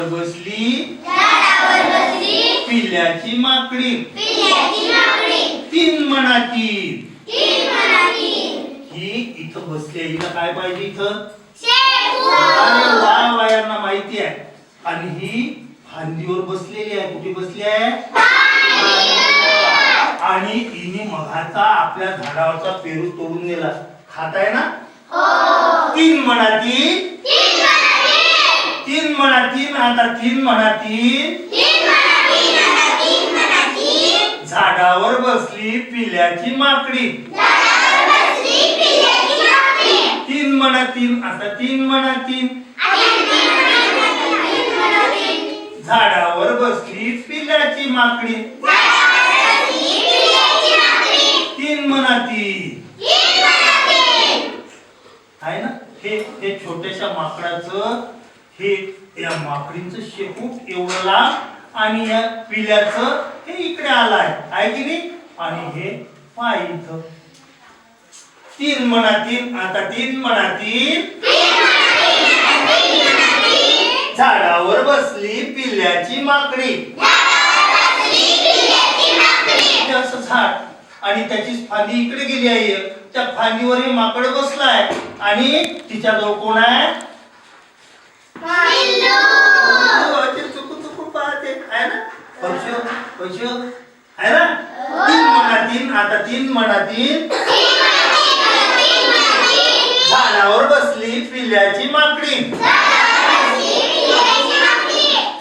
बसली पिल्ल्याची माकडी तीन मनाची ही इथं बसली हिला काय पाहिजे इथं वायांना माहिती आहे आणि ही फांदीवर बसलेली आहे कुठे बसली आहे आणि हिने मघाचा आपल्या झाडावरचा पेरू तोडून नेला खाताय ना तीन मनाची तीन मनाची आता तीन मनाची झाडावर बसली पिल्ल्याची माकडी तीन मनातीन आता तीन मनातीन झाडावर बसली पिल्ल्याची माकडी तीन मनातीन आहे ना हे छोट्याशा माकडाचं हे या माकडीचं शेपूट एवढं लांब आणि या पिल्ल्याचं हे इकडे आलाय आहे की नाही आणि हे पाय इथं तीन मनातीन आता तीन मनातीन झाडावर बसली पिल्ल्याची माकडी असं झाड आणि त्याची फांदी इकडे गेली आहे त्या फांदीवर हे माकड बसलाय आणि तिच्याजवळ कोण आहे तीन मनातीन आता तीन मनातीन झाडावर बसली पिल्ल्याची माकडी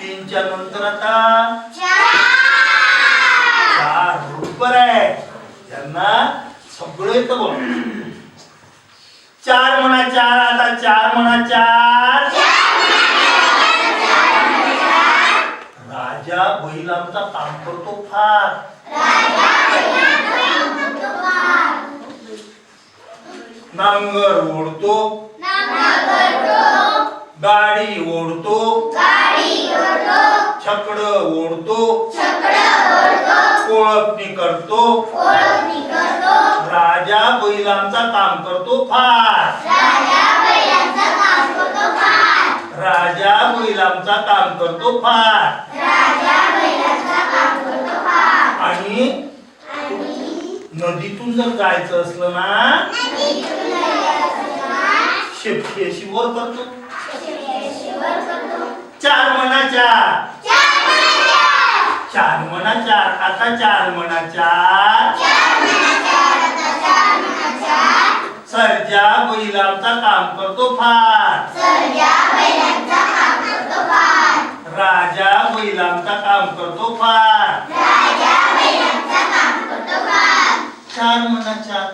तीनच्या नंतर आता चार बरोबर आहे त्यांना सगळं येतं बघ चार म्हणा चार आता चार म्हणा चार राजा बैलांचा काम करतो फार नांगर ओढतो गाडी ओढतो छकड ओढतो कोळपणी करतो राजा बैलांचा काम करतो फार राजा बैलांचा काम करतो फार आणि नदीतून जर जायचं असलं ना शेपटी अशी वर करतो चार म्हणा चार चार म्हणा चार आता चार म्हणा चार सर्जा बैलांचा काम करतो फार राजा बैलांचा काम करतो फार चार म्हणा चार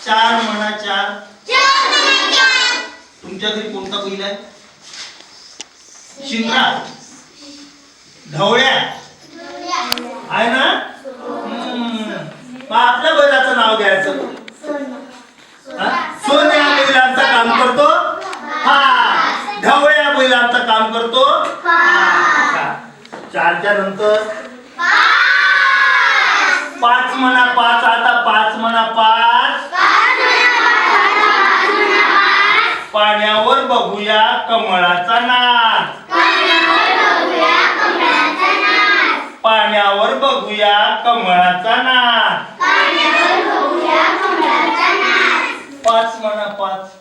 चार म्हणा चार तुमच्या घरी कोणता बैल आहे शिंगडा ढवळ्या आहे ना आपल्या बैलाचं नाव घ्यायचं सोन्या बैलांचं काम करतो हा ढवळ्या बैलांचं काम करतो चारच्या नंतर पाच म्हणा पाच आता पाच म्हणा पाच पाण्यावर बघूया कमळाचा नाच पाण्यावर बघूया कमळाचा नाच पाच म्हणा पाच